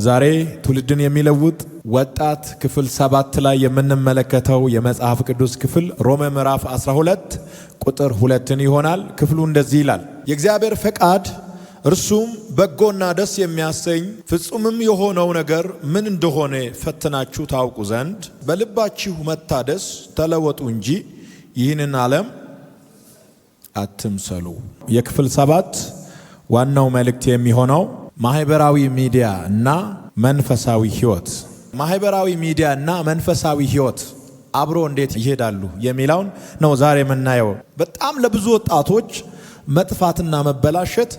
ዛሬ ትውልድን የሚለውጥ ወጣት ክፍል 7 ላይ የምንመለከተው የመጽሐፍ ቅዱስ ክፍል ሮሜ ምዕራፍ 12 ቁጥር 2 ይሆናል። ክፍሉ እንደዚህ ይላል። የእግዚአብሔር ፈቃድ እርሱም በጎና ደስ የሚያሰኝ ፍጹምም የሆነው ነገር ምን እንደሆነ ፈትናችሁ ታውቁ ዘንድ በልባችሁ መታደስ ተለወጡ እንጂ ይህንን ዓለም አትምሰሉ። የክፍል 7 ዋናው መልእክት የሚሆነው ማህበራዊ ሚዲያ እና መንፈሳዊ ህይወት። ማህበራዊ ሚዲያ እና መንፈሳዊ ህይወት አብሮ እንዴት ይሄዳሉ የሚለውን ነው ዛሬ የምናየው። በጣም ለብዙ ወጣቶች መጥፋትና መበላሸት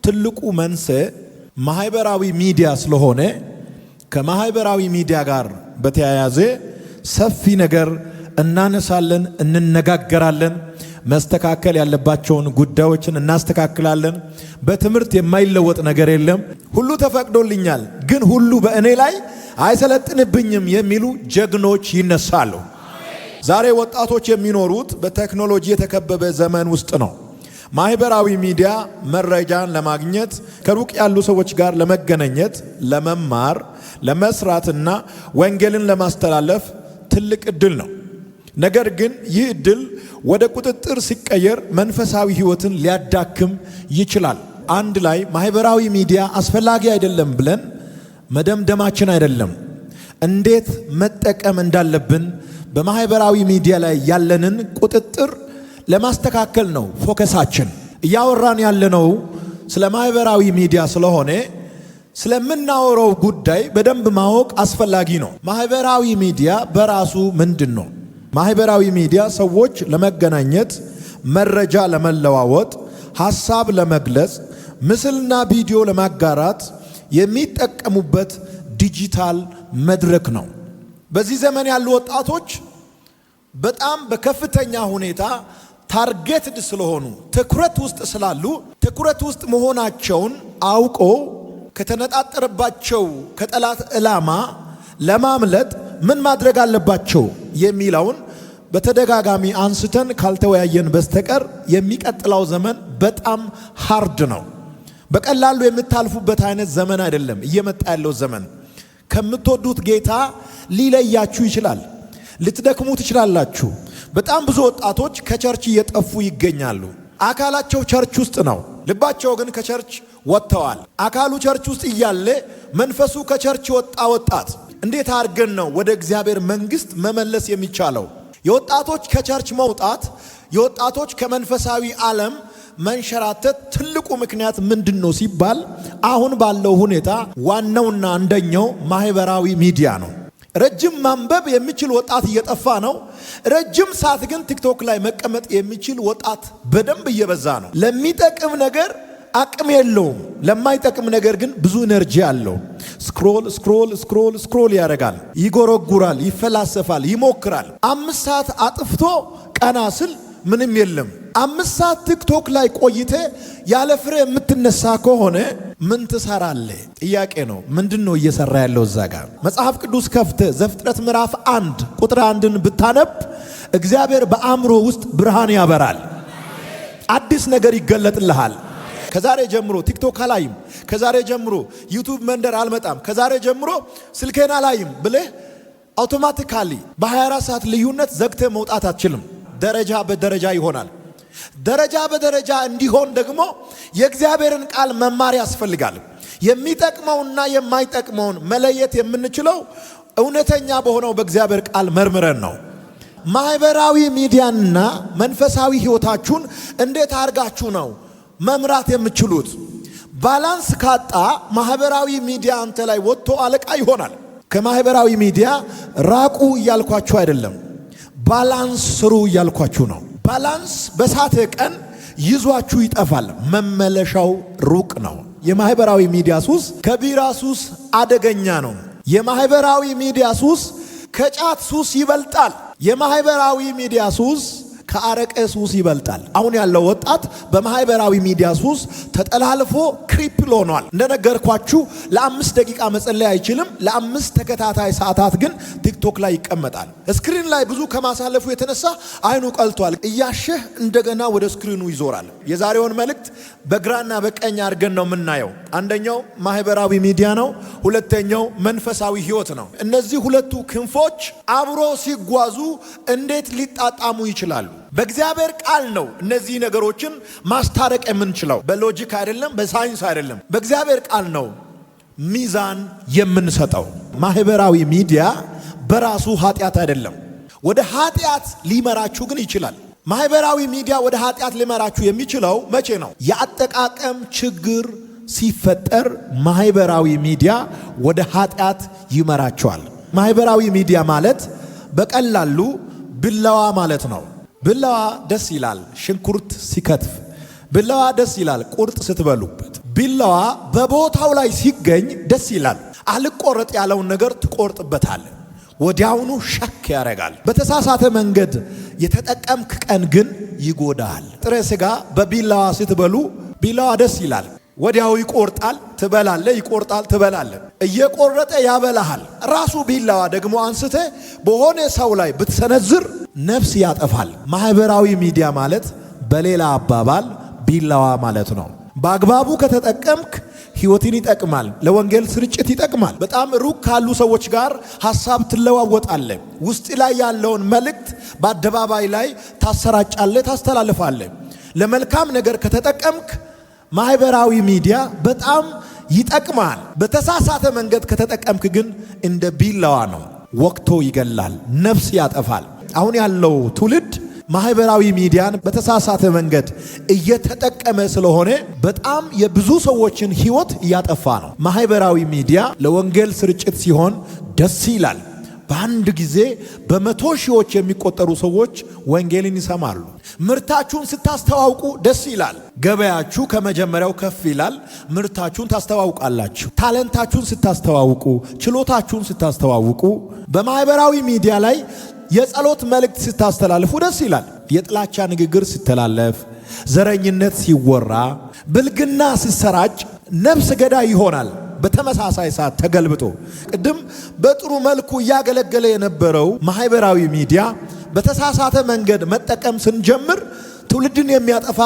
ትልቁ መንስኤ ማህበራዊ ሚዲያ ስለሆነ ከማህበራዊ ሚዲያ ጋር በተያያዘ ሰፊ ነገር እናነሳለን፣ እንነጋገራለን። መስተካከል ያለባቸውን ጉዳዮችን እናስተካክላለን። በትምህርት የማይለወጥ ነገር የለም። ሁሉ ተፈቅዶልኛል ግን ሁሉ በእኔ ላይ አይሰለጥንብኝም የሚሉ ጀግኖች ይነሳሉ። ዛሬ ወጣቶች የሚኖሩት በቴክኖሎጂ የተከበበ ዘመን ውስጥ ነው። ማህበራዊ ሚዲያ መረጃን ለማግኘት ከሩቅ ያሉ ሰዎች ጋር ለመገናኘት፣ ለመማር፣ ለመስራትና ወንጌልን ለማስተላለፍ ትልቅ እድል ነው። ነገር ግን ይህ እድል ወደ ቁጥጥር ሲቀየር መንፈሳዊ ህይወትን ሊያዳክም ይችላል። አንድ ላይ ማህበራዊ ሚዲያ አስፈላጊ አይደለም ብለን መደምደማችን አይደለም። እንዴት መጠቀም እንዳለብን በማህበራዊ ሚዲያ ላይ ያለንን ቁጥጥር ለማስተካከል ነው ፎከሳችን። እያወራን ያለነው ስለ ማህበራዊ ሚዲያ ስለሆነ ስለምናወራው ጉዳይ በደንብ ማወቅ አስፈላጊ ነው። ማህበራዊ ሚዲያ በራሱ ምንድን ነው? ማህበራዊ ሚዲያ ሰዎች ለመገናኘት፣ መረጃ ለመለዋወጥ፣ ሐሳብ ለመግለጽ፣ ምስልና ቪዲዮ ለማጋራት የሚጠቀሙበት ዲጂታል መድረክ ነው። በዚህ ዘመን ያሉ ወጣቶች በጣም በከፍተኛ ሁኔታ ታርጌትድ ስለሆኑ ትኩረት ውስጥ ስላሉ ትኩረት ውስጥ መሆናቸውን አውቆ ከተነጣጠረባቸው ከጠላት ዕላማ ለማምለጥ ምን ማድረግ አለባቸው የሚለውን በተደጋጋሚ አንስተን ካልተወያየን በስተቀር የሚቀጥለው ዘመን በጣም ሃርድ ነው። በቀላሉ የምታልፉበት አይነት ዘመን አይደለም። እየመጣ ያለው ዘመን ከምትወዱት ጌታ ሊለያችሁ ይችላል። ልትደክሙ ትችላላችሁ። በጣም ብዙ ወጣቶች ከቸርች እየጠፉ ይገኛሉ። አካላቸው ቸርች ውስጥ ነው፣ ልባቸው ግን ከቸርች ወጥተዋል። አካሉ ቸርች ውስጥ እያለ መንፈሱ ከቸርች ወጣ ወጣት እንዴት አድርገን ነው ወደ እግዚአብሔር መንግስት መመለስ የሚቻለው? የወጣቶች ከቸርች መውጣት፣ የወጣቶች ከመንፈሳዊ ዓለም መንሸራተት ትልቁ ምክንያት ምንድን ነው ሲባል አሁን ባለው ሁኔታ ዋናውና አንደኛው ማህበራዊ ሚዲያ ነው። ረጅም ማንበብ የሚችል ወጣት እየጠፋ ነው። ረጅም ሰዓት ግን ቲክቶክ ላይ መቀመጥ የሚችል ወጣት በደንብ እየበዛ ነው። ለሚጠቅም ነገር አቅም የለውም፣ ለማይጠቅም ነገር ግን ብዙ ኤነርጂ አለው። ስክሮል ያደርጋል፣ ይጎረጉራል፣ ይፈላሰፋል፣ ይሞክራል። 5 ሰዓት አጥፍቶ ቀና ስል ምንም የለም። 5 ሰዓት ቲክቶክ ላይ ቆይተ ያለ ፍሬ የምትነሳ ከሆነ ምን ትሰራለህ? ጥያቄ ነው። ምንድነው እየሰራ ያለው? እዛ ጋር መጽሐፍ ቅዱስ ከፍተ ዘፍጥረት ምዕራፍ 1 ቁጥር 1ን ብታነብ እግዚአብሔር በአእምሮ ውስጥ ብርሃን ያበራል፣ አዲስ ነገር ይገለጥልሃል። ከዛሬ ጀምሮ ቲክቶክ አላይም፣ ከዛሬ ጀምሮ ዩቲዩብ መንደር አልመጣም፣ ከዛሬ ጀምሮ ስልኬን አላይም ብለህ አውቶማቲካሊ በ24 ሰዓት ልዩነት ዘግተ መውጣት አትችልም። ደረጃ በደረጃ ይሆናል። ደረጃ በደረጃ እንዲሆን ደግሞ የእግዚአብሔርን ቃል መማር ያስፈልጋል። የሚጠቅመውና የማይጠቅመውን መለየት የምንችለው እውነተኛ በሆነው በእግዚአብሔር ቃል መርምረን ነው። ማህበራዊ ሚዲያና መንፈሳዊ ህይወታችሁን እንዴት አድርጋችሁ ነው መምራት የምችሉት? ባላንስ ካጣ ማህበራዊ ሚዲያ አንተ ላይ ወጥቶ አለቃ ይሆናል። ከማህበራዊ ሚዲያ ራቁ እያልኳችሁ አይደለም፣ ባላንስ ስሩ እያልኳችሁ ነው። ባላንስ በሳተ ቀን ይዟችሁ ይጠፋል፣ መመለሻው ሩቅ ነው። የማህበራዊ ሚዲያ ሱስ ከቢራ ሱስ አደገኛ ነው። የማህበራዊ ሚዲያ ሱስ ከጫት ሱስ ይበልጣል። የማህበራዊ ሚዲያ ሱስ ከአረቄ ሱስ ይበልጣል። አሁን ያለው ወጣት በማህበራዊ ሚዲያ ሱስ ተጠላልፎ ክሪፕል ሆኗል። እንደነገርኳችሁ ለ5 ደቂቃ መጸለይ አይችልም። ለ5 ተከታታይ ሰዓታት ግን ቲክቶክ ላይ ይቀመጣል። ስክሪን ላይ ብዙ ከማሳለፉ የተነሳ አይኑ ቀልቷል። እያሸህ እንደገና ወደ ስክሪኑ ይዞራል። የዛሬውን መልእክት በግራና በቀኝ አድርገን ነው የምናየው። አንደኛው ማህበራዊ ሚዲያ ነው። ሁለተኛው መንፈሳዊ ህይወት ነው። እነዚህ ሁለቱ ክንፎች አብሮ ሲጓዙ እንዴት ሊጣጣሙ ይችላሉ? በእግዚአብሔር ቃል ነው እነዚህ ነገሮችን ማስታረቅ የምንችለው። በሎጂክ አይደለም፣ በሳይንስ አይደለም። በእግዚአብሔር ቃል ነው ሚዛን የምንሰጠው። ማህበራዊ ሚዲያ በራሱ ኃጢአት አይደለም። ወደ ኃጢአት ሊመራችሁ ግን ይችላል። ማህበራዊ ሚዲያ ወደ ኃጢአት ሊመራችሁ የሚችለው መቼ ነው? የአጠቃቀም ችግር ሲፈጠር ማህበራዊ ሚዲያ ወደ ኃጢአት ይመራቸዋል። ማህበራዊ ሚዲያ ማለት በቀላሉ ቢላዋ ማለት ነው። ቢላዋ ደስ ይላል ሽንኩርት ሲከትፍ፣ ቢላዋ ደስ ይላል ቁርጥ ስትበሉበት። ቢላዋ በቦታው ላይ ሲገኝ ደስ ይላል። አልቆረጥ ያለውን ነገር ትቆርጥበታል፣ ወዲያውኑ ሸክ ያረጋል። በተሳሳተ መንገድ የተጠቀምክ ቀን ግን ይጎዳል። ጥሬ ስጋ በቢላዋ ስትበሉ ቢላዋ ደስ ይላል፣ ወዲያው ይቆርጣል፣ ትበላለ፣ ይቆርጣል፣ ትበላለ፣ እየቆረጠ ያበላሃል። ራሱ ቢላዋ ደግሞ አንስተ በሆነ ሰው ላይ ብትሰነዝር ነፍስ ያጠፋል። ማህበራዊ ሚዲያ ማለት በሌላ አባባል ቢላዋ ማለት ነው። በአግባቡ ከተጠቀምክ ህይወትን ይጠቅማል፣ ለወንጌል ስርጭት ይጠቅማል። በጣም ሩቅ ካሉ ሰዎች ጋር ሐሳብ ትለዋወጣለ። ውስጥ ላይ ያለውን መልእክት በአደባባይ ላይ ታሰራጫለ፣ ታስተላልፋለ። ለመልካም ነገር ከተጠቀምክ ማህበራዊ ሚዲያ በጣም ይጠቅማል። በተሳሳተ መንገድ ከተጠቀምክ ግን እንደ ቢላዋ ነው፣ ወቅቶ ይገላል፣ ነፍስ ያጠፋል። አሁን ያለው ትውልድ ማህበራዊ ሚዲያን በተሳሳተ መንገድ እየተጠቀመ ስለሆነ በጣም የብዙ ሰዎችን ህይወት እያጠፋ ነው። ማህበራዊ ሚዲያ ለወንጌል ስርጭት ሲሆን ደስ ይላል። በአንድ ጊዜ በመቶ ሺዎች የሚቆጠሩ ሰዎች ወንጌልን ይሰማሉ። ምርታችሁን ስታስተዋውቁ ደስ ይላል። ገበያችሁ ከመጀመሪያው ከፍ ይላል። ምርታችሁን ታስተዋውቃላችሁ። ታለንታችሁን ስታስተዋውቁ፣ ችሎታችሁን ስታስተዋውቁ፣ በማህበራዊ ሚዲያ ላይ የጸሎት መልእክት ስታስተላልፉ ደስ ይላል። የጥላቻ ንግግር ሲተላለፍ፣ ዘረኝነት ሲወራ፣ ብልግና ሲሰራጭ ነፍስ ገዳይ ይሆናል። በተመሳሳይ ሰዓት ተገልብጦ ቅድም በጥሩ መልኩ እያገለገለ የነበረው ማህበራዊ ሚዲያ በተሳሳተ መንገድ መጠቀም ስንጀምር ትውልድን የሚያጠፋ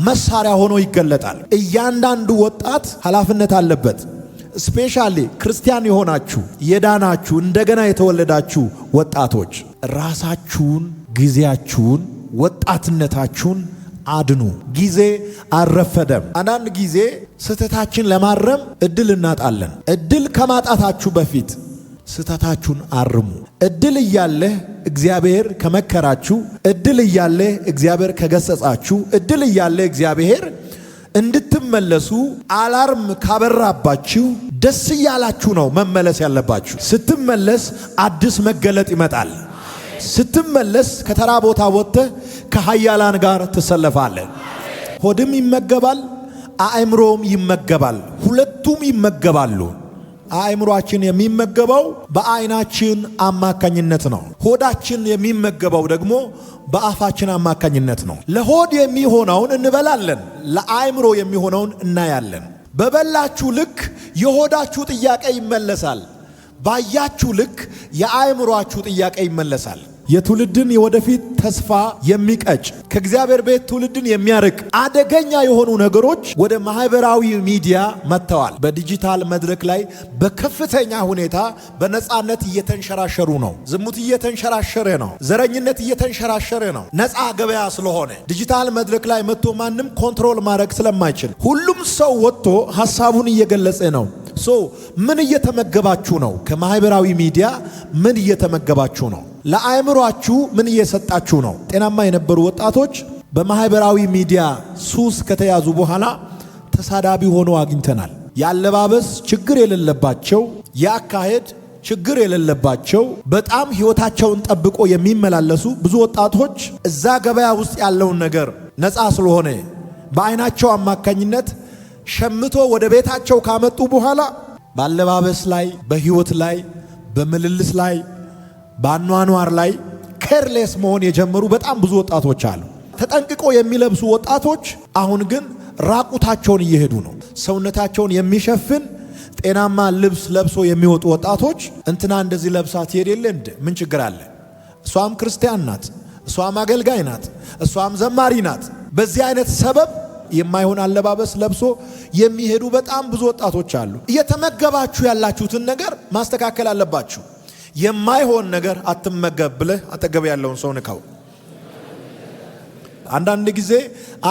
መሳሪያ ሆኖ ይገለጣል። እያንዳንዱ ወጣት ኃላፊነት አለበት። ስፔሻሊ ክርስቲያን የሆናችሁ የዳናችሁ እንደገና የተወለዳችሁ ወጣቶች ራሳችሁን፣ ጊዜያችሁን፣ ወጣትነታችሁን አድኑ። ጊዜ አልረፈደም። አንዳንድ ጊዜ ስህተታችን ለማረም እድል እናጣለን። እድል ከማጣታችሁ በፊት ስህተታችሁን አርሙ። እድል እያለህ እግዚአብሔር ከመከራችሁ፣ እድል እያለህ እግዚአብሔር ከገሰጻችሁ፣ እድል እያለህ እግዚአብሔር እንድትመለሱ አላርም ካበራባችሁ ደስ እያላችሁ ነው መመለስ ያለባችሁ። ስትመለስ አዲስ መገለጥ ይመጣል። ስትመለስ ከተራ ቦታ ወጥተህ ከኃያላን ጋር ትሰለፋለህ። ሆድም ይመገባል፣ አእምሮም ይመገባል። ሁለቱም ይመገባሉ። አእምሮአችን የሚመገበው በአይናችን አማካኝነት ነው። ሆዳችን የሚመገበው ደግሞ በአፋችን አማካኝነት ነው። ለሆድ የሚሆነውን እንበላለን፣ ለአእምሮ የሚሆነውን እናያለን። በበላችሁ ልክ የሆዳችሁ ጥያቄ ይመለሳል። ባያችሁ ልክ የአእምሮአችሁ ጥያቄ ይመለሳል። የትውልድን የወደፊት ተስፋ የሚቀጭ ከእግዚአብሔር ቤት ትውልድን የሚያርቅ አደገኛ የሆኑ ነገሮች ወደ ማህበራዊ ሚዲያ መጥተዋል። በዲጂታል መድረክ ላይ በከፍተኛ ሁኔታ በነፃነት እየተንሸራሸሩ ነው። ዝሙት እየተንሸራሸረ ነው። ዘረኝነት እየተንሸራሸረ ነው። ነፃ ገበያ ስለሆነ ዲጂታል መድረክ ላይ መጥቶ ማንም ኮንትሮል ማድረግ ስለማይችል ሁሉም ሰው ወጥቶ ሐሳቡን እየገለጸ ነው። ምን እየተመገባችሁ ነው? ከማህበራዊ ሚዲያ ምን እየተመገባችሁ ነው? ለአእምሯችሁ ምን እየሰጣችሁ ነው? ጤናማ የነበሩ ወጣቶች በማህበራዊ ሚዲያ ሱስ ከተያዙ በኋላ ተሳዳቢ ሆኖ አግኝተናል። የአለባበስ ችግር የሌለባቸው፣ የአካሄድ ችግር የሌለባቸው፣ በጣም ህይወታቸውን ጠብቆ የሚመላለሱ ብዙ ወጣቶች እዛ ገበያ ውስጥ ያለውን ነገር ነፃ ስለሆነ በአይናቸው አማካኝነት ሸምቶ ወደ ቤታቸው ካመጡ በኋላ ባለባበስ ላይ፣ በህይወት ላይ፣ በምልልስ ላይ፣ በአኗኗር ላይ ኬርሌስ መሆን የጀመሩ በጣም ብዙ ወጣቶች አሉ። ተጠንቅቆ የሚለብሱ ወጣቶች አሁን ግን ራቁታቸውን እየሄዱ ነው። ሰውነታቸውን የሚሸፍን ጤናማ ልብስ ለብሶ የሚወጡ ወጣቶች እንትና እንደዚህ ለብሳ ትሄድ የለ እንደ ምን ችግር አለ? እሷም ክርስቲያን ናት፣ እሷም አገልጋይ ናት፣ እሷም ዘማሪ ናት። በዚህ አይነት ሰበብ የማይሆን አለባበስ ለብሶ የሚሄዱ በጣም ብዙ ወጣቶች አሉ። እየተመገባችሁ ያላችሁትን ነገር ማስተካከል አለባችሁ። የማይሆን ነገር አትመገብ ብለህ አጠገብ ያለውን ሰው ንካው። አንዳንድ ጊዜ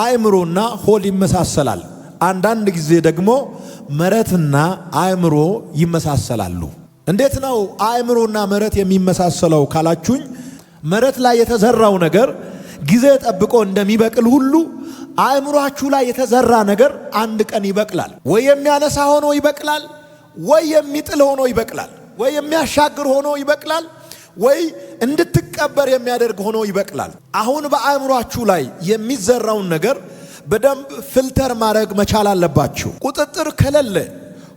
አእምሮና ሆድ ይመሳሰላል። አንዳንድ ጊዜ ደግሞ መሬትና አእምሮ ይመሳሰላሉ። እንዴት ነው አእምሮና መሬት የሚመሳሰለው ካላችሁኝ፣ መሬት ላይ የተዘራው ነገር ጊዜ ጠብቆ እንደሚበቅል ሁሉ አእምሮአችሁ ላይ የተዘራ ነገር አንድ ቀን ይበቅላል። ወይ የሚያነሳ ሆኖ ይበቅላል፣ ወይ የሚጥል ሆኖ ይበቅላል፣ ወይ የሚያሻግር ሆኖ ይበቅላል፣ ወይ እንድትቀበር የሚያደርግ ሆኖ ይበቅላል። አሁን በአእምሮአችሁ ላይ የሚዘራውን ነገር በደንብ ፊልተር ማድረግ መቻል አለባችሁ። ቁጥጥር ከሌለ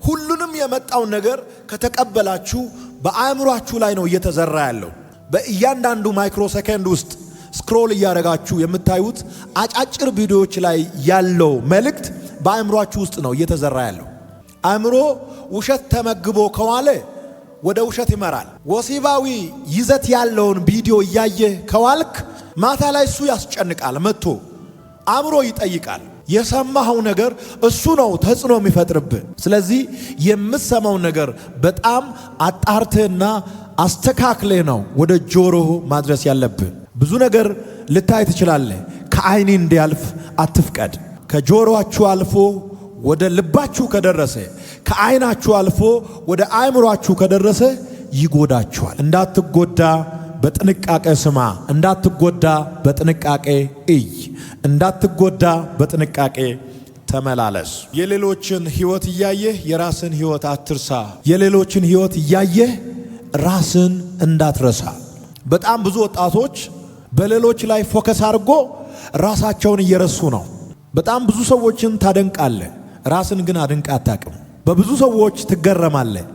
ሁሉንም የመጣውን ነገር ከተቀበላችሁ በአእምሮአችሁ ላይ ነው እየተዘራ ያለው። በእያንዳንዱ ማይክሮ ሰከንድ ውስጥ ስክሮል እያደረጋችሁ የምታዩት አጫጭር ቪዲዮዎች ላይ ያለው መልእክት በአእምሮአችሁ ውስጥ ነው እየተዘራ ያለው። አእምሮ ውሸት ተመግቦ ከዋለ ወደ ውሸት ይመራል። ወሲባዊ ይዘት ያለውን ቪዲዮ እያየህ ከዋልክ ማታ ላይ እሱ ያስጨንቃል። መጥቶ አእምሮ ይጠይቃል። የሰማኸው ነገር እሱ ነው ተጽዕኖ የሚፈጥርብህ። ስለዚህ የምትሰማው ነገር በጣም አጣርተህና አስተካክለህ ነው ወደ ጆሮህ ማድረስ ያለብህ። ብዙ ነገር ልታይ ትችላለህ። ከዓይኔ እንዲያልፍ አትፍቀድ። ከጆሮአችሁ አልፎ ወደ ልባችሁ ከደረሰ፣ ከዓይናችሁ አልፎ ወደ አእምሮአችሁ ከደረሰ ይጎዳችኋል። እንዳትጎዳ በጥንቃቄ ስማ፣ እንዳትጎዳ በጥንቃቄ እይ፣ እንዳትጎዳ በጥንቃቄ ተመላለስ። የሌሎችን ሕይወት እያየህ የራስን ሕይወት አትርሳ። የሌሎችን ሕይወት እያየህ ራስን እንዳትረሳ። በጣም ብዙ ወጣቶች በሌሎች ላይ ፎከስ አድርጎ ራሳቸውን እየረሱ ነው። በጣም ብዙ ሰዎችን ታደንቃለህ፣ ራስን ግን አድንቃ አታቅም። በብዙ ሰዎች ትገረማለህ፣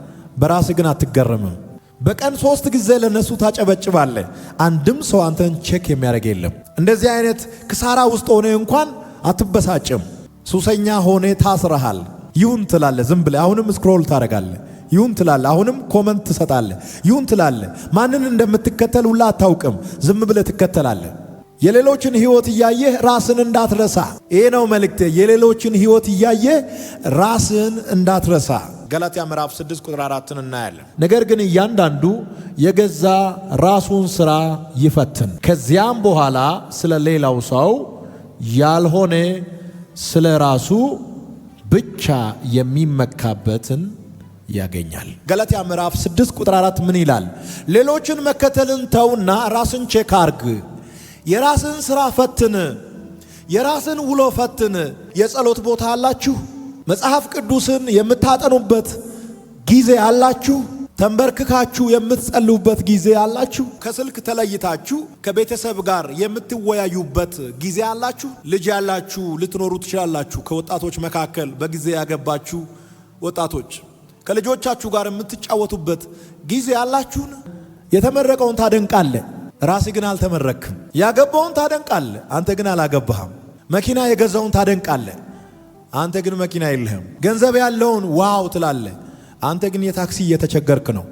በራስ ግን አትገረምም። በቀን 3 ጊዜ ለነሱ ታጨበጭባለህ፣ አንድም ሰው አንተን ቼክ የሚያደርግ የለም። እንደዚህ አይነት ክሳራ ውስጥ ሆነ እንኳን አትበሳጭም። ሱሰኛ ሆነ ታስረሃል፣ ይሁን ትላለህ። ዝም ብለህ አሁንም ስክሮል ታደርጋለህ፣ ይሁን ትላለህ። አሁንም ኮመንት ትሰጣለህ፣ ይሁን ትላለህ። ማንን እንደምትከተል ሁላ አታውቅም፣ ዝም ብለህ ትከተላለህ። የሌሎችን ሕይወት እያየህ ራስን እንዳትረሳ። ይሄ ነው መልእክቴ። የሌሎችን ሕይወት እያየህ ራስን እንዳትረሳ። ገላትያ ምዕራፍ 6 ቁጥር 4 እናያለን። ነገር ግን እያንዳንዱ የገዛ ራሱን ሥራ ይፈትን፣ ከዚያም በኋላ ስለ ሌላው ሰው ያልሆነ ስለ ራሱ ብቻ የሚመካበትን ያገኛል። ገላትያ ምዕራፍ 6 ቁጥር 4 ምን ይላል? ሌሎችን መከተልን ተውና ራስን ቼክ አርግ። የራስን ሥራ ፈትን፣ የራስን ውሎ ፈትን። የጸሎት ቦታ አላችሁ? መጽሐፍ ቅዱስን የምታጠኑበት ጊዜ አላችሁ? ተንበርክካችሁ የምትጸልዩበት ጊዜ አላችሁ? ከስልክ ተለይታችሁ ከቤተሰብ ጋር የምትወያዩበት ጊዜ አላችሁ? ልጅ ያላችሁ ልትኖሩ ትችላላችሁ። ከወጣቶች መካከል በጊዜ ያገባችሁ ወጣቶች ከልጆቻችሁ ጋር የምትጫወቱበት ጊዜ አላችሁን? የተመረቀውን ታደንቃለህ፣ ራስህ ግን አልተመረክም። ያገባውን ታደንቃለህ፣ አንተ ግን አላገባህም። መኪና የገዛውን ታደንቃለህ፣ አንተ ግን መኪና የለህም። ገንዘብ ያለውን ዋው ትላለህ፣ አንተ ግን የታክሲ እየተቸገርክ ነው።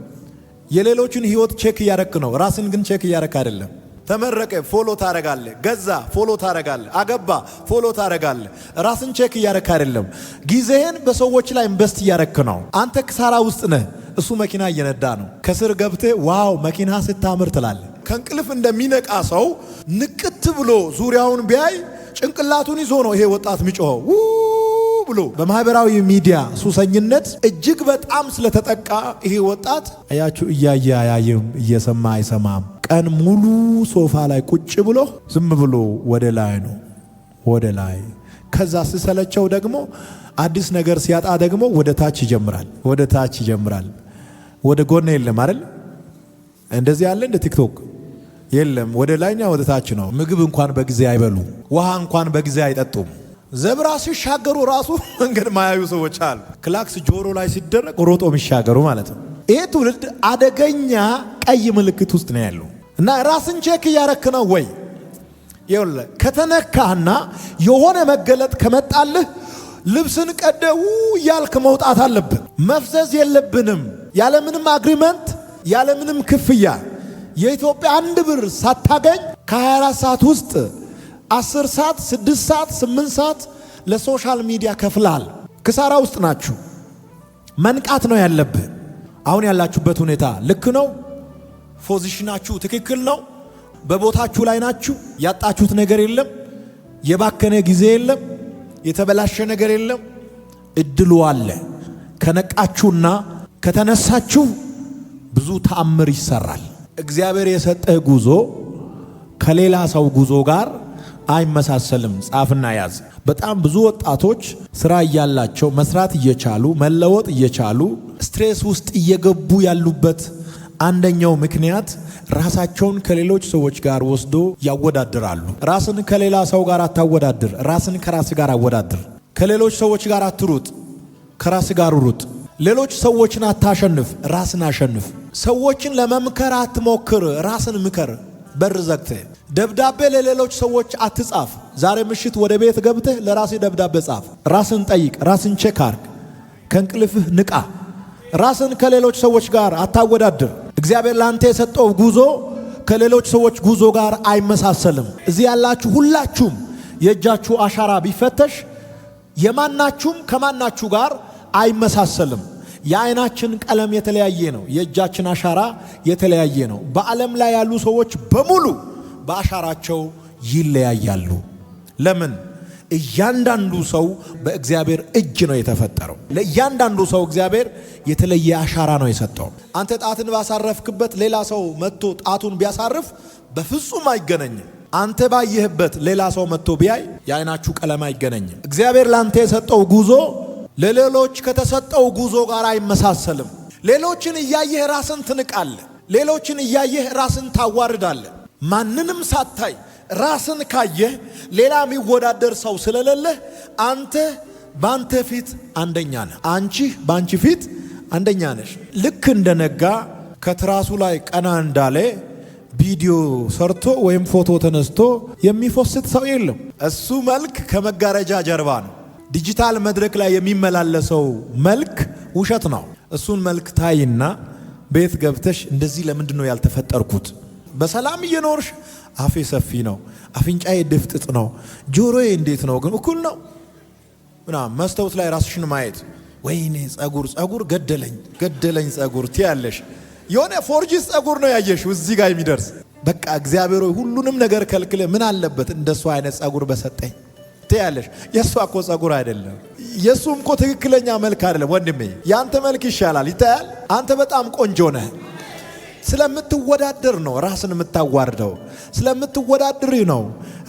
የሌሎችን ሕይወት ቼክ እያረክ ነው፣ ራስን ግን ቼክ እያረክ አይደለም። ተመረቀ ፎሎ ታረጋለህ፣ ገዛ ፎሎ ታረጋለህ፣ አገባ ፎሎ ታረጋለህ። ራስን ቼክ እያረክ አይደለም። ጊዜህን በሰዎች ላይ ኢንቨስት እያረክ ነው። አንተ ክሳራ ውስጥ ነህ፣ እሱ መኪና እየነዳ ነው። ከስር ገብተህ ዋው መኪና ስታምር ትላለህ። ከእንቅልፍ እንደሚነቃ ሰው ንቅት ብሎ ዙሪያውን ቢያይ ጭንቅላቱን ይዞ ነው ይሄ ወጣት የሚጮኸው ብሎ። በማህበራዊ ሚዲያ ሱሰኝነት እጅግ በጣም ስለተጠቃ ይሄ ወጣት አያችሁ፣ እያየ አያይም፣ እየሰማ አይሰማም። ቀን ሙሉ ሶፋ ላይ ቁጭ ብሎ ዝም ብሎ ወደ ላይ ነው፣ ወደ ላይ። ከዛ ሲሰለቸው ደግሞ አዲስ ነገር ሲያጣ ደግሞ ወደ ታች ይጀምራል፣ ወደ ታች ይጀምራል። ወደ ጎን የለም አይደል? እንደዚህ ያለ እንደ ቲክቶክ የለም። ወደ ላይኛ ወደ ታች ነው። ምግብ እንኳን በጊዜ አይበሉ፣ ውሃ እንኳን በጊዜ አይጠጡም። ዘብራ ሲሻገሩ ራሱ መንገድ ማያዩ ሰዎች አሉ። ክላክስ ጆሮ ላይ ሲደረግ ሮጦ የሚሻገሩ ማለት ነው። ይሄ ትውልድ አደገኛ ቀይ ምልክት ውስጥ ነው ያለው። እና ራስን ቼክ እያረክ ነው ወይ? ይኸውልህ ከተነካህና የሆነ መገለጥ ከመጣልህ ልብስን ቀደው እያልክ መውጣት አለብን። መፍዘዝ የለብንም። ያለምንም አግሪመንት ያለምንም ክፍያ የኢትዮጵያ 1 ብር ሳታገኝ ከ24 ሰዓት ውስጥ 10 ሰዓት 6 ሰዓት 8 ሰዓት ለሶሻል ሚዲያ ከፍላል። ክሳራ ውስጥ ናችሁ። መንቃት ነው ያለብህ። አሁን ያላችሁበት ሁኔታ ልክ ነው? ፖዚሽናችሁ ትክክል ነው? በቦታችሁ ላይ ናችሁ? ያጣችሁት ነገር የለም? የባከነ ጊዜ የለም? የተበላሸ ነገር የለም? እድሉ አለ። ከነቃችሁና ከተነሳችሁ ብዙ ተአምር ይሰራል። እግዚአብሔር የሰጠህ ጉዞ ከሌላ ሰው ጉዞ ጋር አይመሳሰልም። ጻፍና ያዝ። በጣም ብዙ ወጣቶች ስራ እያላቸው መስራት እየቻሉ መለወጥ እየቻሉ ስትሬስ ውስጥ እየገቡ ያሉበት አንደኛው ምክንያት ራሳቸውን ከሌሎች ሰዎች ጋር ወስዶ ያወዳድራሉ። ራስን ከሌላ ሰው ጋር አታወዳድር። ራስን ከራስ ጋር አወዳድር። ከሌሎች ሰዎች ጋር አትሩጥ፣ ከራስ ጋር ሩጥ። ሌሎች ሰዎችን አታሸንፍ፣ ራስን አሸንፍ። ሰዎችን ለመምከር አትሞክር፣ ራስን ምከር። በር ዘግተህ ደብዳቤ ለሌሎች ሰዎች አትጻፍ። ዛሬ ምሽት ወደ ቤት ገብተህ ለራስህ ደብዳቤ ጻፍ። ራስን ጠይቅ፣ ራስን ቼክ አርግ። ከእንቅልፍህ ንቃ። ራስን ከሌሎች ሰዎች ጋር አታወዳድር። እግዚአብሔር ላንተ የሰጠው ጉዞ ከሌሎች ሰዎች ጉዞ ጋር አይመሳሰልም። እዚህ ያላችሁ ሁላችሁም የእጃችሁ አሻራ ቢፈተሽ የማናችሁም ከማናችሁ ጋር አይመሳሰልም። የአይናችን ቀለም የተለያየ ነው። የእጃችን አሻራ የተለያየ ነው። በዓለም ላይ ያሉ ሰዎች በሙሉ በአሻራቸው ይለያያሉ። ለምን? እያንዳንዱ ሰው በእግዚአብሔር እጅ ነው የተፈጠረው። ለእያንዳንዱ ሰው እግዚአብሔር የተለየ አሻራ ነው የሰጠው። አንተ ጣትን ባሳረፍክበት ሌላ ሰው መጥቶ ጣቱን ቢያሳርፍ በፍጹም አይገናኝም። አንተ ባየህበት ሌላ ሰው መጥቶ ቢያይ የአይናችሁ ቀለም አይገናኝም። እግዚአብሔር ላንተ የሰጠው ጉዞ ለሌሎች ከተሰጠው ጉዞ ጋር አይመሳሰልም። ሌሎችን እያየህ ራስን ትንቃለህ። ሌሎችን እያየህ ራስን ታዋርዳለህ። ማንንም ሳታይ ራስን ካየህ ሌላ የሚወዳደር ሰው ስለሌለህ አንተ ባንተ ፊት አንደኛ ነህ። አንቺ ባንቺ ፊት አንደኛ ነሽ። ልክ እንደነጋ ከትራሱ ላይ ቀና እንዳለ ቪዲዮ ሰርቶ ወይም ፎቶ ተነስቶ የሚፎስት ሰው የለም። እሱ መልክ ከመጋረጃ ጀርባ ነው። ዲጂታል መድረክ ላይ የሚመላለሰው መልክ ውሸት ነው። እሱን መልክ ታይና ቤት ገብተሽ እንደዚህ ለምንድን ነው ያልተፈጠርኩት? በሰላም እየኖርሽ አፌ ሰፊ ነው፣ አፍንጫዬ ድፍጥጥ ነው፣ ጆሮዬ እንዴት ነው ግን እኩል ነው ምናምን መስታወት ላይ ራስሽን ማየት ወይኔ ጸጉር ገደለኝ ጸጉር ትያለሽ። የሆነ ፎርጂስ ጸጉር ነው ያየሽው እዚህ ጋር የሚደርስ በቃ እግዚአብሔር ሆይ ሁሉንም ነገር ከልክለ ምን አለበት እንደሱ አይነት ጸጉር በሰጠኝ ትያለሽ። የሱ እኮ ጸጉር አይደለም፣ የሱም እኮ ትክክለኛ መልክ አይደለም ወንድሜ። ያንተ መልክ ይሻላል፣ ይታያል። አንተ በጣም ቆንጆ ነህ። ስለምትወዳደር ነው ራስን የምታዋርደው። ስለምትወዳደር ነው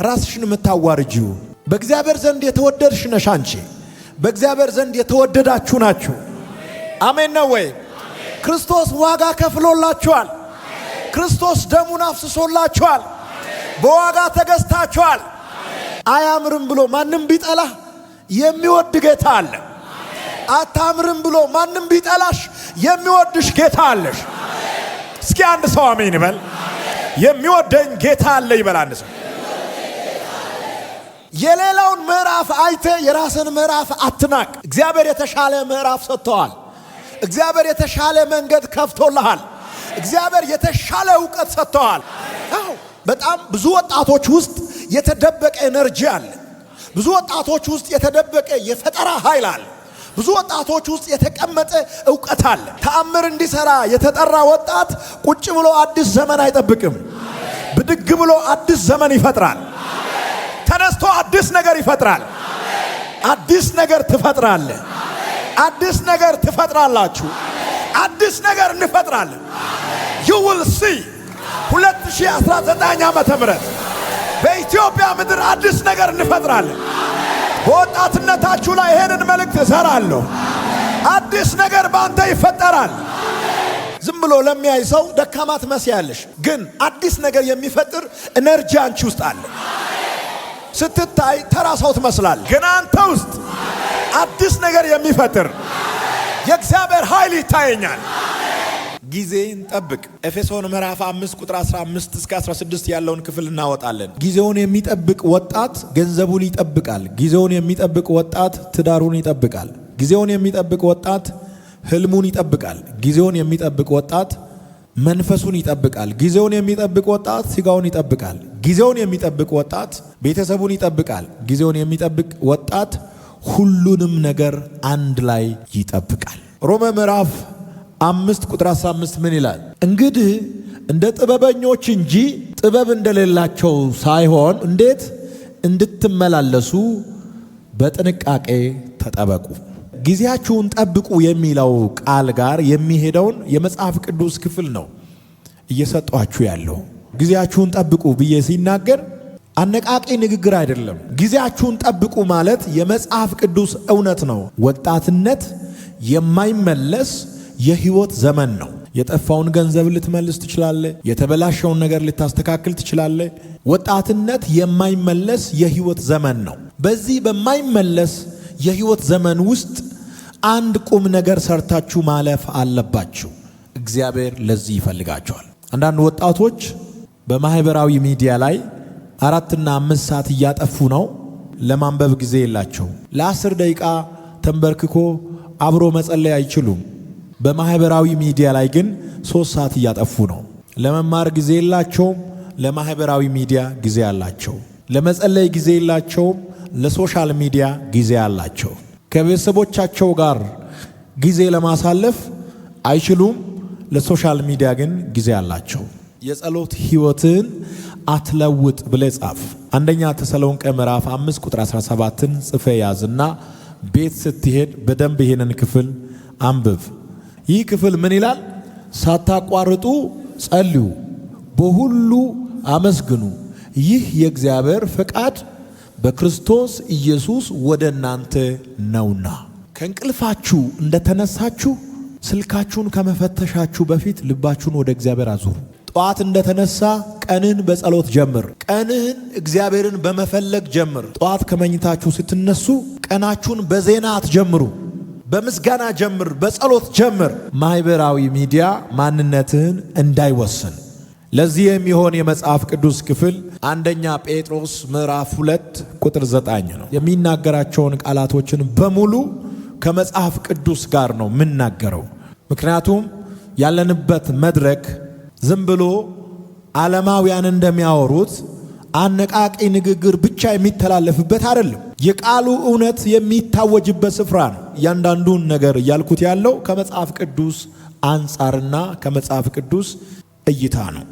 ራስሽን የምታዋርጂው። በእግዚአብሔር ዘንድ የተወደድሽ ነሽ አንቺ። በእግዚአብሔር ዘንድ የተወደዳችሁ ናችሁ። አሜን ነው ወይ? ክርስቶስ ዋጋ ከፍሎላችኋል። ክርስቶስ ደሙን አፍስሶላችኋል። በዋጋ ተገዝታችኋል። አያምርም ብሎ ማንም ቢጠላ የሚወድ ጌታ አለ። አታምርም ብሎ ማንም ቢጠላሽ የሚወድሽ ጌታ አለሽ። እስኪ አንድ ሰው አሜን ይበል። የሚወደኝ ጌታ አለ ይበል አንድ ሰው። የሌላውን ምዕራፍ አይተ የራስን ምዕራፍ አትናቅ። እግዚአብሔር የተሻለ ምዕራፍ ሰጥተዋል። እግዚአብሔር የተሻለ መንገድ ከፍቶልሃል። እግዚአብሔር የተሻለ ዕውቀት ሰጥተዋል። አዎ በጣም ብዙ ወጣቶች ውስጥ የተደበቀ ኤነርጂ አለ። ብዙ ወጣቶች ውስጥ የተደበቀ የፈጠራ ኃይል አለ። ብዙ ወጣቶች ውስጥ የተቀመጠ ዕውቀት አለ። ተአምር እንዲሰራ የተጠራ ወጣት ቁጭ ብሎ አዲስ ዘመን አይጠብቅም። ብድግ ብሎ አዲስ ዘመን ይፈጥራል። ተነስቶ አዲስ ነገር ይፈጥራል። አዲስ ነገር ትፈጥራለህ። አዲስ ነገር ትፈጥራላችሁ። አዲስ ነገር እንፈጥራለን። you will see 2019 ዓመተ ምህረት በኢትዮጵያ ምድር አዲስ ነገር እንፈጥራለን። በወጣትነታችሁ ላይ ይሄንን መልእክት እሰራለሁ። አዲስ ነገር ባንተ ይፈጠራል። ዝም ብሎ ለሚያይ ሰው ደካማ ትመስያለሽ፣ ግን አዲስ ነገር የሚፈጥር ኤነርጂ አንቺ ውስጥ አለ። ስትታይ ተራ ሰው ትመስላለህ፣ ግን አንተ ውስጥ አዲስ ነገር የሚፈጥር የእግዚአብሔር ኃይል ይታየኛል። ጊዜን ጠብቅ። ኤፌሶን ምዕራፍ 5 ቁጥር 15 እስከ 16 ያለውን ክፍል እናወጣለን። ጊዜውን የሚጠብቅ ወጣት ገንዘቡን ይጠብቃል። ጊዜውን የሚጠብቅ ወጣት ትዳሩን ይጠብቃል። ጊዜውን የሚጠብቅ ወጣት ህልሙን ይጠብቃል። ጊዜውን የሚጠብቅ ወጣት መንፈሱን ይጠብቃል። ጊዜውን የሚጠብቅ ወጣት ስጋውን ይጠብቃል። ጊዜውን የሚጠብቅ ወጣት ቤተሰቡን ይጠብቃል። ጊዜውን የሚጠብቅ ወጣት ሁሉንም ነገር አንድ ላይ ይጠብቃል። ሮሜ ምዕራፍ 5 ቁጥር 15 ምን ይላል? እንግዲህ እንደ ጥበበኞች እንጂ ጥበብ እንደሌላቸው ሳይሆን እንዴት እንድትመላለሱ በጥንቃቄ ተጠበቁ። ጊዜያችሁን ጠብቁ የሚለው ቃል ጋር የሚሄደውን የመጽሐፍ ቅዱስ ክፍል ነው እየሰጧችሁ ያለው። ጊዜያችሁን ጠብቁ ብዬ ሲናገር አነቃቂ ንግግር አይደለም። ጊዜያችሁን ጠብቁ ማለት የመጽሐፍ ቅዱስ እውነት ነው። ወጣትነት የማይመለስ የህይወት ዘመን ነው። የጠፋውን ገንዘብ ልትመልስ ትችላለህ። የተበላሸውን ነገር ልታስተካክል ትችላለህ። ወጣትነት የማይመለስ የህይወት ዘመን ነው። በዚህ በማይመለስ የህይወት ዘመን ውስጥ አንድ ቁም ነገር ሰርታችሁ ማለፍ አለባችሁ። እግዚአብሔር ለዚህ ይፈልጋቸዋል። አንዳንድ ወጣቶች በማህበራዊ ሚዲያ ላይ 4 እና 5 ሰዓት እያጠፉ ነው። ለማንበብ ጊዜ የላቸው። ለ10 ደቂቃ ተንበርክኮ አብሮ መጸለይ አይችሉም። በማህበራዊ ሚዲያ ላይ ግን 3 ሰዓት እያጠፉ ነው። ለመማር ጊዜ የላቸውም። ለማህበራዊ ሚዲያ ጊዜ አላቸው። ለመጸለይ ጊዜ የላቸውም። ለሶሻል ሚዲያ ጊዜ አላቸው። ከቤተሰቦቻቸው ጋር ጊዜ ለማሳለፍ አይችሉም። ለሶሻል ሚዲያ ግን ጊዜ አላቸው። የጸሎት ህይወትን አትለውጥ ብለህ ጻፍ። አንደኛ ተሰሎንቄ ምዕራፍ 5 ቁጥር 17ን ጽፈ ያዝና ቤት ስትሄድ በደንብ ይሄንን ክፍል አንብብ። ይህ ክፍል ምን ይላል? ሳታቋርጡ ጸልዩ፣ በሁሉ አመስግኑ፣ ይህ የእግዚአብሔር ፈቃድ በክርስቶስ ኢየሱስ ወደ እናንተ ነውና። ከእንቅልፋችሁ እንደተነሳችሁ ስልካችሁን ከመፈተሻችሁ በፊት ልባችሁን ወደ እግዚአብሔር አዙሩ። ጠዋት እንደተነሳ ቀንህን በጸሎት ጀምር። ቀንህን እግዚአብሔርን በመፈለግ ጀምር። ጠዋት ከመኝታችሁ ስትነሱ ቀናችሁን በዜና አትጀምሩ፣ በምስጋና ጀምር፣ በጸሎት ጀምር። ማህበራዊ ሚዲያ ማንነትህን እንዳይወስን። ለዚህ የሚሆን የመጽሐፍ ቅዱስ ክፍል አንደኛ ጴጥሮስ ምዕራፍ 2 ቁጥር 9 ነው። የሚናገራቸውን ቃላቶችን በሙሉ ከመጽሐፍ ቅዱስ ጋር ነው የምናገረው። ምክንያቱም ያለንበት መድረክ ዝም ብሎ ዓለማውያን እንደሚያወሩት አነቃቂ ንግግር ብቻ የሚተላለፍበት አይደለም። የቃሉ እውነት የሚታወጅበት ስፍራ ነው። እያንዳንዱን ነገር እያልኩት ያለው ከመጽሐፍ ቅዱስ አንጻርና ከመጽሐፍ ቅዱስ እይታ ነው።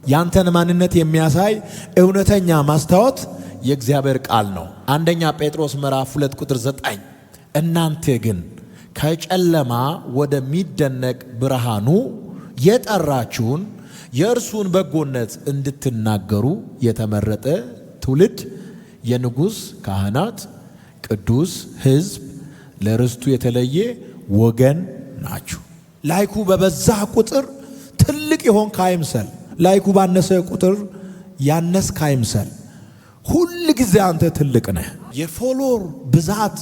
ያንተን ማንነት የሚያሳይ እውነተኛ ማስታወት የእግዚአብሔር ቃል ነው። አንደኛ ጴጥሮስ ምዕራፍ 2 ቁጥር 9 እናንተ ግን ከጨለማ ወደሚደነቅ ብርሃኑ የጠራችሁን የእርሱን በጎነት እንድትናገሩ የተመረጠ ትውልድ፣ የንጉሥ ካህናት፣ ቅዱስ ሕዝብ፣ ለርስቱ የተለየ ወገን ናችሁ። ላይኩ በበዛ ቁጥር ትልቅ የሆንክ አይምሰል። ላይኩ ባነሰ ቁጥር ያነስክ አይምሰል። ሁል ጊዜ አንተ ትልቅ ነህ። የፎሎወር ብዛት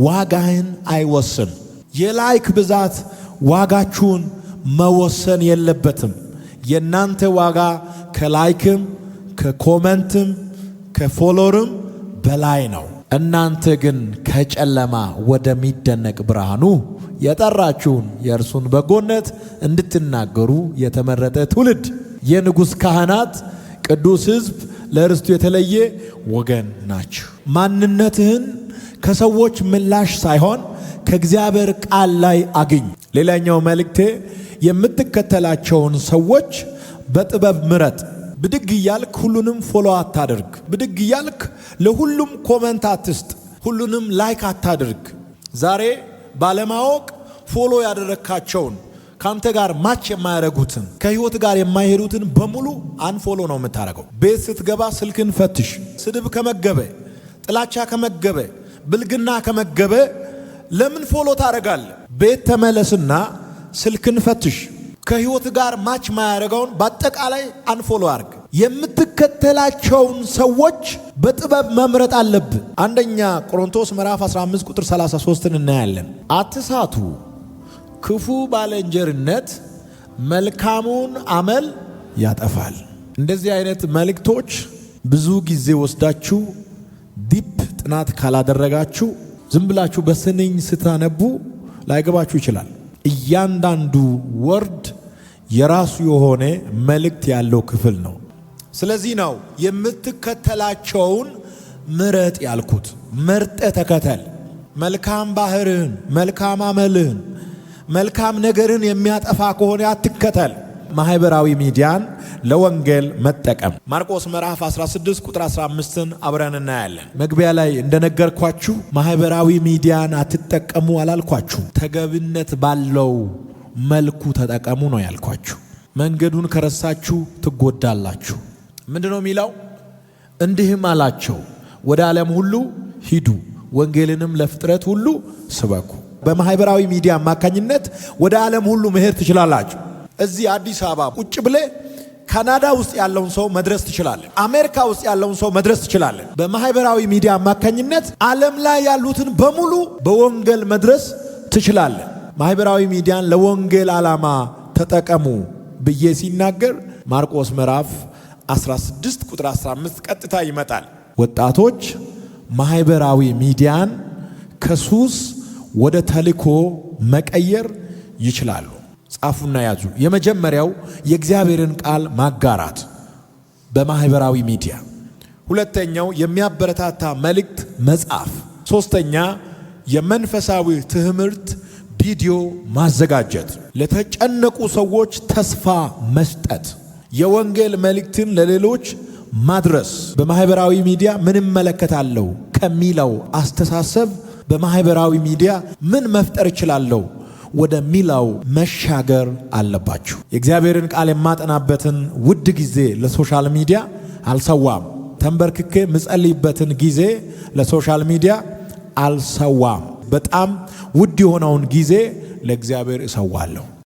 ዋጋህን አይወስን። የላይክ ብዛት ዋጋችሁን መወሰን የለበትም። የናንተ ዋጋ ከላይክም ከኮመንትም ከፎሎወርም በላይ ነው። እናንተ ግን ከጨለማ ወደሚደነቅ ብርሃኑ የጠራችሁን የእርሱን በጎነት እንድትናገሩ የተመረጠ ትውልድ፣ የንጉሥ ካህናት፣ ቅዱስ ሕዝብ፣ ለርስቱ የተለየ ወገን ናችሁ። ማንነትህን ከሰዎች ምላሽ ሳይሆን ከእግዚአብሔር ቃል ላይ አግኝ። ሌላኛው መልእክቴ የምትከተላቸውን ሰዎች በጥበብ ምረጥ። ብድግ እያልክ ሁሉንም ፎሎ አታድርግ። ብድግ እያልክ ለሁሉም ኮመንት አትስጥ። ሁሉንም ላይክ አታድርግ። ዛሬ ባለማወቅ ፎሎ ያደረካቸውን ካንተ ጋር ማች የማያደርጉትን ከህይወት ጋር የማይሄዱትን በሙሉ አንፎሎ ነው የምታደርገው። ቤት ስትገባ ስልክን ፈትሽ። ስድብ ከመገበ፣ ጥላቻ ከመገበ፣ ብልግና ከመገበ ለምን ፎሎ ታደርጋለህ? ቤት ተመለስና ስልክን ፈትሽ። ከህይወት ጋር ማች ማያደርገውን በአጠቃላይ አንፎሎ አድርግ። የምትከተላቸውን ሰዎች በጥበብ መምረጥ አለብህ። አንደኛ ቆሮንቶስ ምዕራፍ 15 ቁጥር 33 እናያለን። አትሳቱ፣ ክፉ ባልንጀርነት መልካሙን አመል ያጠፋል። እንደዚህ አይነት መልእክቶች ብዙ ጊዜ ወስዳችሁ ዲፕ ጥናት ካላደረጋችሁ ዝም ብላችሁ በስንኝ ስታነቡ ላይገባችሁ ይችላል። እያንዳንዱ ወርድ የራሱ የሆነ መልእክት ያለው ክፍል ነው። ስለዚህ ነው የምትከተላቸውን ምረጥ ያልኩት። መርጠ ተከተል። መልካም ባህርህን፣ መልካም አመልህን፣ መልካም ነገርን የሚያጠፋ ከሆነ አትከተል። ማህበራዊ ሚዲያን ለወንጌል መጠቀም። ማርቆስ ምዕራፍ 16 ቁጥር 15ን አብረን እናያለን። መግቢያ ላይ እንደነገርኳችሁ ማህበራዊ ሚዲያን አትጠቀሙ አላልኳችሁ። ተገቢነት ባለው መልኩ ተጠቀሙ ነው ያልኳችሁ። መንገዱን ከረሳችሁ ትጎዳላችሁ። ምንድነው የሚለው? እንዲህም አላቸው፣ ወደ ዓለም ሁሉ ሂዱ፣ ወንጌልንም ለፍጥረት ሁሉ ስበኩ። በማህበራዊ ሚዲያ አማካኝነት ወደ ዓለም ሁሉ መሄድ ትችላላችሁ። እዚህ አዲስ አበባ ቁጭ ብለ ካናዳ ውስጥ ያለውን ሰው መድረስ ትችላለን። አሜሪካ ውስጥ ያለውን ሰው መድረስ ትችላለን። በማህበራዊ ሚዲያ አማካኝነት ዓለም ላይ ያሉትን በሙሉ በወንጌል መድረስ ትችላለን። ማህበራዊ ሚዲያን ለወንጌል ዓላማ ተጠቀሙ ብዬ ሲናገር ማርቆስ ምዕራፍ 16 ቁጥር 15 ቀጥታ ይመጣል። ወጣቶች ማህበራዊ ሚዲያን ከሱስ ወደ ተልእኮ መቀየር ይችላሉ። ጻፉና ያዙ። የመጀመሪያው የእግዚአብሔርን ቃል ማጋራት በማህበራዊ ሚዲያ። ሁለተኛው የሚያበረታታ መልእክት መጻፍ። ሶስተኛ የመንፈሳዊ ትምህርት ቪዲዮ ማዘጋጀት። ለተጨነቁ ሰዎች ተስፋ መስጠት። የወንጌል መልእክትን ለሌሎች ማድረስ። በማህበራዊ ሚዲያ ምን እመለከታለሁ ከሚለው አስተሳሰብ በማህበራዊ ሚዲያ ምን መፍጠር እችላለሁ ወደሚለው መሻገር አለባችሁ። የእግዚአብሔርን ቃል የማጠናበትን ውድ ጊዜ ለሶሻል ሚዲያ አልሰዋም። ተንበርክኬ ምጸልይበትን ጊዜ ለሶሻል ሚዲያ አልሰዋም። በጣም ውድ የሆነውን ጊዜ ለእግዚአብሔር እሰዋለሁ።